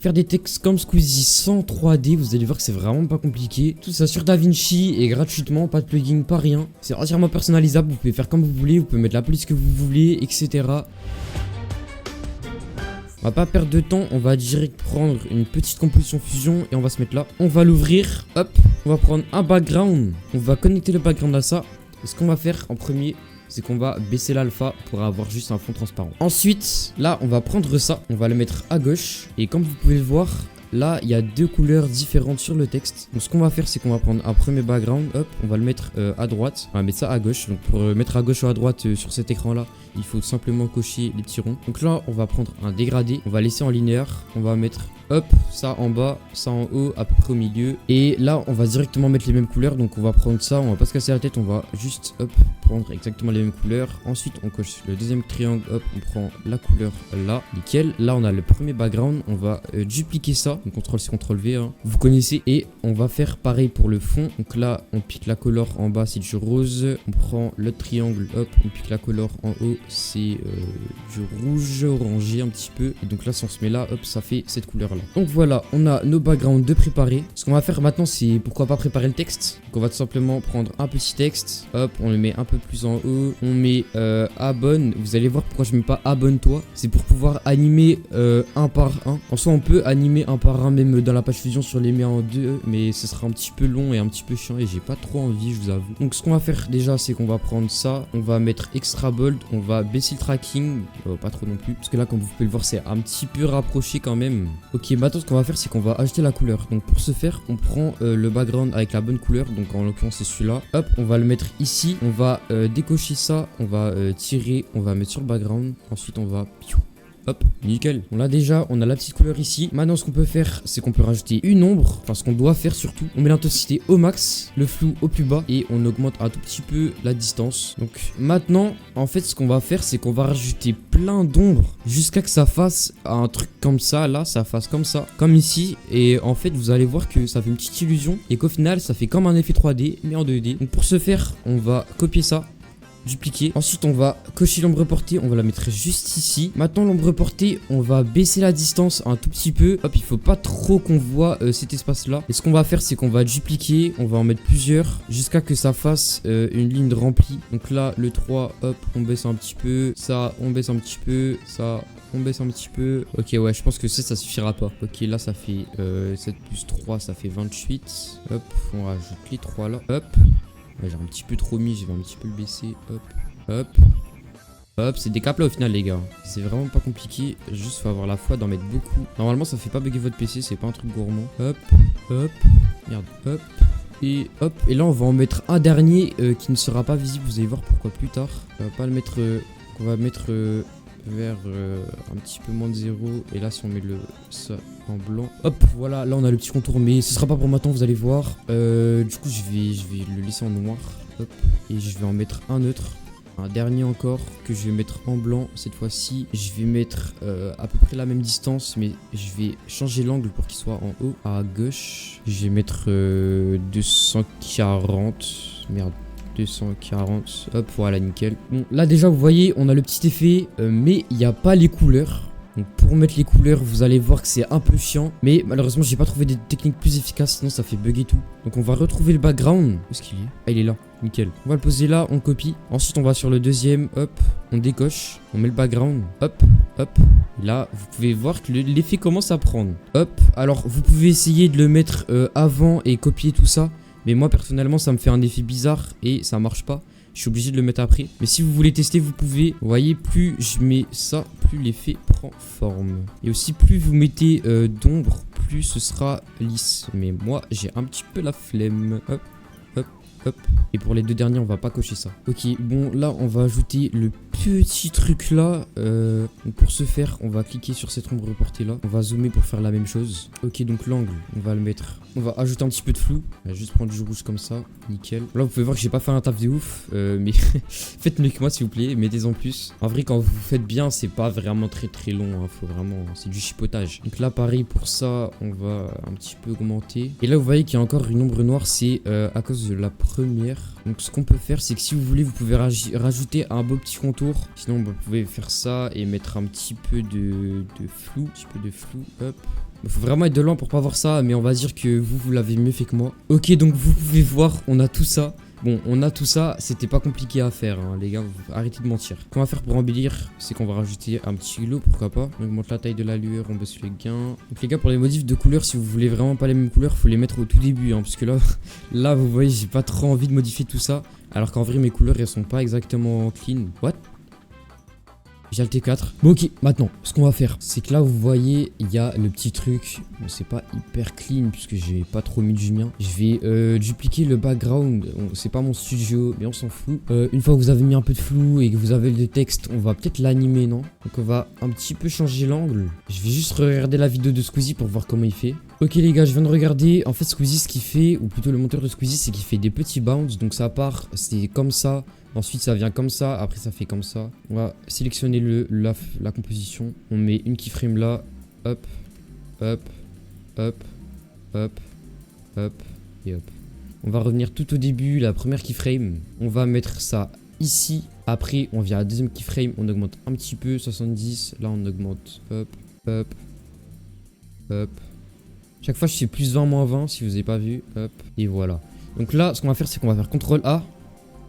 Faire des textes comme Squeezie sans 3D, vous allez voir que c'est vraiment pas compliqué. Tout ça sur DaVinci et gratuitement, pas de plugin, pas rien. C'est entièrement personnalisable, vous pouvez faire comme vous voulez, vous pouvez mettre la police que vous voulez, etc. On va pas perdre de temps, on va direct prendre une petite composition fusion et on va se mettre là. On va l'ouvrir, hop, on va prendre un background, on va connecter le background à ça. Et ce qu'on va faire en premier, c'est qu'on va baisser l'alpha pour avoir juste un fond transparent. Ensuite, là, on va prendre ça, on va le mettre à gauche. Et comme vous pouvez le voir, là, il y a deux couleurs différentes sur le texte. Donc, ce qu'on va faire, c'est qu'on va prendre un premier background, hop, on va le mettre à droite. On va mettre ça à gauche. Donc, pour mettre à gauche ou à droite sur cet écran-là, il faut simplement cocher les petits ronds. Donc là, on va prendre un dégradé, on va laisser en linéaire, on va mettre hop, ça en bas, ça en haut, à peu près au milieu. Et là, on va directement mettre les mêmes couleurs. Donc, on va prendre ça, on va pas se casser la tête, on va juste, hop, prendre exactement les mêmes couleurs. Ensuite, on coche le deuxième triangle, hop, on prend la couleur là, nickel. Là, on a le premier background, on va dupliquer ça. Donc, CTRL-C, CTRL-V, hein. Vous connaissez. Et on va faire pareil pour le fond. Donc là, on pique la couleur en bas, c'est du rose. On prend le triangle, hop, on pique la couleur en haut, c'est du rouge orangé un petit peu. Et donc là, si on se met là, hop, ça fait cette couleur là. Donc voilà, on a nos backgrounds de préparer. Ce qu'on va faire maintenant, c'est pourquoi pas préparer le texte. Donc on va tout simplement prendre un petit texte, hop, on le met un peu plus en haut, on met abonne. Vous allez voir pourquoi je mets pas abonne-toi. C'est pour pouvoir animer un par un. En soi, on peut animer un par un même dans la page fusion sur les mains en deux, mais ce sera un petit peu long et un petit peu chiant et j'ai pas trop envie, je vous avoue. Donc ce qu'on va faire déjà, c'est qu'on va prendre ça, on va mettre extra bold, on va baisser le tracking, pas trop non plus, parce que là, comme vous pouvez le voir, c'est un petit peu rapproché quand même. Ok, maintenant ce qu'on va faire, c'est qu'on va ajouter la couleur. Donc pour ce faire, on prend le background avec la bonne couleur, donc en l'occurrence c'est celui-là. Hop, on va le mettre ici, on va décocher ça, on va tirer, on va mettre sur le background, ensuite on va... Hop, nickel. On l'a déjà, on a la petite couleur ici. Maintenant, ce qu'on peut faire, c'est qu'on peut rajouter une ombre. Enfin, ce qu'on doit faire surtout. On met l'intensité au max, le flou au plus bas. Et on augmente un tout petit peu la distance. Donc, maintenant, en fait, ce qu'on va faire, c'est qu'on va rajouter plein d'ombres jusqu'à que ça fasse un truc comme ça. Là, ça fasse comme ça, comme ici. Et en fait, vous allez voir que ça fait une petite illusion. Et qu'au final, ça fait comme un effet 3D, mais en 2D. Donc, pour ce faire, on va copier ça. Dupliquer. Ensuite, on va cocher l'ombre portée. On va la mettre juste ici. Maintenant, l'ombre portée, on va baisser la distance un tout petit peu. Hop, il faut pas trop qu'on voit cet espace-là. Et ce qu'on va faire, c'est qu'on va dupliquer. On va en mettre plusieurs jusqu'à que ça fasse une ligne remplie. Donc là, le 3, hop, on baisse un petit peu. Ça, on baisse un petit peu. Ça... On baisse un petit peu. Ok, ouais, je pense que ça suffira pas. Ok, là, ça fait 7 plus 3, ça fait 28. Hop, on rajoute les 3 là. Hop. Ouais, j'ai un petit peu trop mis, je vais un petit peu le baisser. Hop, hop. Hop, c'est des caps là au final, les gars. C'est vraiment pas compliqué. Juste, faut avoir la foi d'en mettre beaucoup. Normalement, ça fait pas bugger votre PC, c'est pas un truc gourmand. Hop, hop. Merde, hop. Et hop. Et là, on va en mettre un dernier qui ne sera pas visible. Vous allez voir pourquoi plus tard. On va pas le mettre. On va mettre vers un petit peu moins de 0. Et là, si on met ça en blanc, hop, voilà, là on a le petit contour, mais ce sera pas pour maintenant, vous allez voir. Du coup, je vais le laisser en noir, hop, et je vais en mettre un neutre, un dernier encore que je vais mettre en blanc cette fois-ci. Je vais mettre à peu près la même distance, mais je vais changer l'angle pour qu'il soit en haut à gauche. Je vais mettre 240, merde. 240, hop, voilà, nickel. Bon, là déjà, vous voyez, on a le petit effet, mais il n'y a pas les couleurs. Donc pour mettre les couleurs, vous allez voir que c'est un peu chiant. Mais malheureusement, j'ai pas trouvé des techniques plus efficaces, sinon ça fait bugger tout. Donc on va retrouver le background. Où est-ce qu'il est? Ah, il est là, nickel. On va le poser là, on copie. Ensuite, on va sur le deuxième, hop, on décoche. On met le background, hop, hop. Là, vous pouvez voir que l'effet commence à prendre. Hop, alors vous pouvez essayer de le mettre avant et copier tout ça. Mais moi personnellement ça me fait un effet bizarre et ça marche pas. Je suis obligé de le mettre après. Mais si vous voulez tester, vous pouvez. Vous voyez, plus je mets ça, plus l'effet prend forme. Et aussi plus vous mettez d'ombre, plus ce sera lisse. Mais moi j'ai un petit peu la flemme. Hop, hop, hop. Et pour les deux derniers, on va pas cocher ça. Ok, bon, là, on va ajouter le petit truc là. Donc pour ce faire, on va cliquer sur cette ombre reportée là. On va zoomer pour faire la même chose. Ok, donc l'angle, on va le mettre. On va ajouter un petit peu de flou. On va juste prendre du rouge comme ça. Nickel. Là, vous pouvez voir que j'ai pas fait un taf de ouf. Mais faites mieux que moi, s'il vous plaît. Mettez-en plus. En vrai, quand vous faites bien, c'est pas vraiment très long. Hein. Faut vraiment. C'est du chipotage. Donc là, pareil, pour ça, on va un petit peu augmenter. Et là, vous voyez qu'il y a encore une ombre noire. C'est à cause de la première. Donc ce qu'on peut faire, c'est que si vous voulez, vous pouvez rajouter un beau petit contour. Sinon, vous pouvez faire ça et mettre un petit peu de flou. Hop. Il faut vraiment être de loin pour pas voir ça, mais on va dire que vous l'avez mieux fait que moi. Ok, donc vous pouvez voir, on a tout ça. Bon, on a tout ça, c'était pas compliqué à faire, hein, les gars, arrêtez de mentir. Ce qu'on va faire pour embellir, c'est qu'on va rajouter un petit lot, pourquoi pas. On augmente la taille de la lueur, on baisse les gains. Donc les gars, pour les modifs de couleurs, si vous voulez vraiment pas les mêmes couleurs, faut les mettre au tout début, hein, parce que là, là, vous voyez, j'ai pas trop envie de modifier tout ça. Alors qu'en vrai, mes couleurs, elles sont pas exactement clean. What? J'ai le T4. Bon ok, maintenant, ce qu'on va faire, c'est que là, vous voyez, il y a le petit truc. Bon, c'est pas hyper clean, puisque j'ai pas trop mis du mien. Je vais dupliquer le background. C'est pas mon studio, mais on s'en fout. Une fois que vous avez mis un peu de flou et que vous avez le texte, on va peut-être l'animer, non? Donc on va un petit peu changer l'angle. Je vais juste regarder la vidéo de Squeezie pour voir comment il fait. Ok les gars, je viens de regarder. En fait, Squeezie, ce qu'il fait, ou plutôt le monteur de Squeezie, c'est qu'il fait des petits bounce. Donc ça part, c'est comme ça. Ensuite ça vient comme ça, après ça fait comme ça. On va sélectionner la composition. On met une keyframe là. Hop, hop, hop, hop, hop et hop. On va revenir tout au début, la première keyframe. On va mettre ça ici. Après on vient à la deuxième keyframe, on augmente un petit peu, 70. Là on augmente, hop, hop, hop. Chaque fois je fais plus 20, moins 20 si vous n'avez pas vu. Hop, et voilà. Donc là ce qu'on va faire, c'est qu'on va faire CTRL A.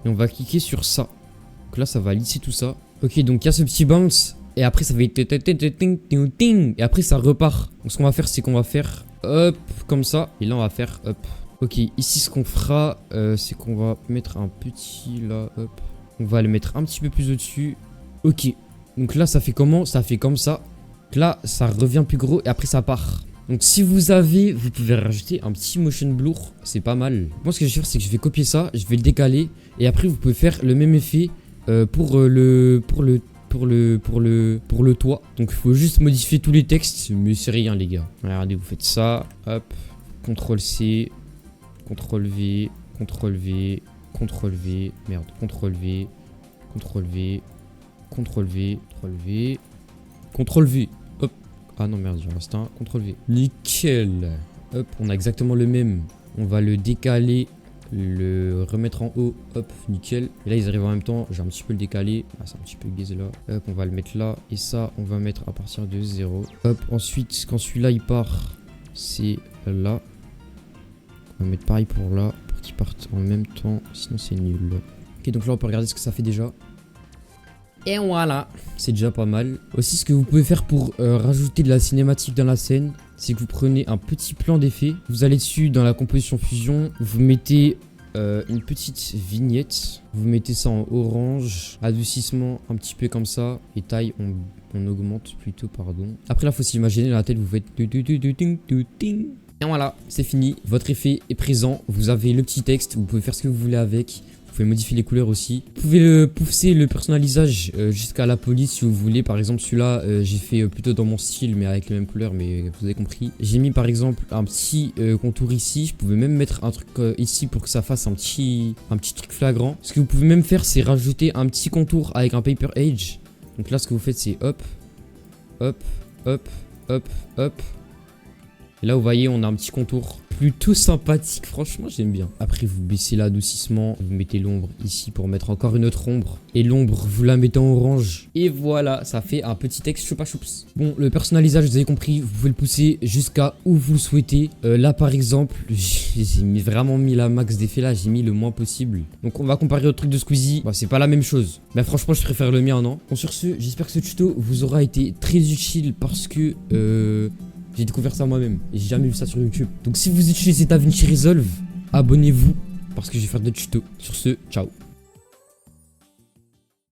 Et on va cliquer sur ça. Donc là, ça va lisser tout ça. Ok, donc il y a ce petit bounce. Et après, ça va être... Et après, ça repart. Donc ce qu'on va faire, c'est qu'on va faire... Hop, comme ça. Et là, on va faire... Hop. Ok, ici, ce qu'on fera, c'est qu'on va mettre un petit... Là, hop. On va le mettre un petit peu plus au-dessus. Ok. Donc là, ça fait comment? Ça fait comme ça. Donc là, ça revient plus gros. Et après, ça part. Donc si vous avez, vous pouvez rajouter un petit motion blur, c'est pas mal. Moi ce que je vais faire, c'est que je vais copier ça, je vais le décaler et après vous pouvez faire le même effet pour le toit. Donc il faut juste modifier tous les textes, mais c'est rien les gars. Regardez, vous faites ça, hop, CTRL C, CTRL V, CTRL V, CTRL V, merde, CTRL V, CTRL V, CTRL V, CTRL V, CTRL V. Ah non merde, j'ai resté un CTRL V. Nickel. Hop, on a exactement le même. On va le décaler, le remettre en haut. Hop, nickel. Et là ils arrivent en même temps. J'ai un petit peu le décalé. Ah, c'est un petit peu gaze là. Hop, on va le mettre là. Et ça, on va mettre à partir de 0. Hop, ensuite, quand celui-là il part, c'est là. On va mettre pareil pour là, pour qu'il parte en même temps. Sinon c'est nul. Ok, donc là on peut regarder ce que ça fait déjà. Et voilà, c'est déjà pas mal. Aussi, ce que vous pouvez faire pour rajouter de la cinématique dans la scène, c'est que vous prenez un petit plan d'effet. Vous allez dessus dans la composition fusion. Vous mettez une petite vignette. Vous mettez ça en orange. Adoucissement un petit peu comme ça. Et taille, on augmente plutôt, pardon. Après là, il faut s'imaginer la tête, vous faites... Et voilà, c'est fini. Votre effet est présent. Vous avez le petit texte. Vous pouvez faire ce que vous voulez avec. Vous pouvez modifier les couleurs aussi. Vous pouvez pousser le personnalisage jusqu'à la police si vous voulez. Par exemple, celui-là, j'ai fait plutôt dans mon style, mais avec les mêmes couleurs, mais vous avez compris. J'ai mis par exemple un petit contour ici. Je pouvais même mettre un truc ici pour que ça fasse un petit truc flagrant. Ce que vous pouvez même faire, c'est rajouter un petit contour avec un paper edge. Donc là, ce que vous faites, c'est hop, hop, hop, hop, hop. Et là, vous voyez, on a un petit contour plutôt sympathique. Franchement, j'aime bien. Après, vous baissez l'adoucissement. Vous mettez l'ombre ici pour mettre encore une autre ombre. Et l'ombre, vous la mettez en orange. Et voilà, ça fait un petit texte choupa choups. Bon, le personnalisage, vous avez compris. Vous pouvez le pousser jusqu'à où vous souhaitez. Là, par exemple, j'ai vraiment mis la max d'effet là. J'ai mis le moins possible. Donc, on va comparer au truc de Squeezie. Bah, c'est pas la même chose. Mais franchement, je préfère le mien, non? Bon, sur ce, j'espère que ce tuto vous aura été très utile parce que... j'ai découvert ça moi-même et j'ai jamais vu ça sur YouTube. Donc si vous utilisez DaVinci Resolve, abonnez-vous parce que je vais faire d'autres tutos. Sur ce, ciao.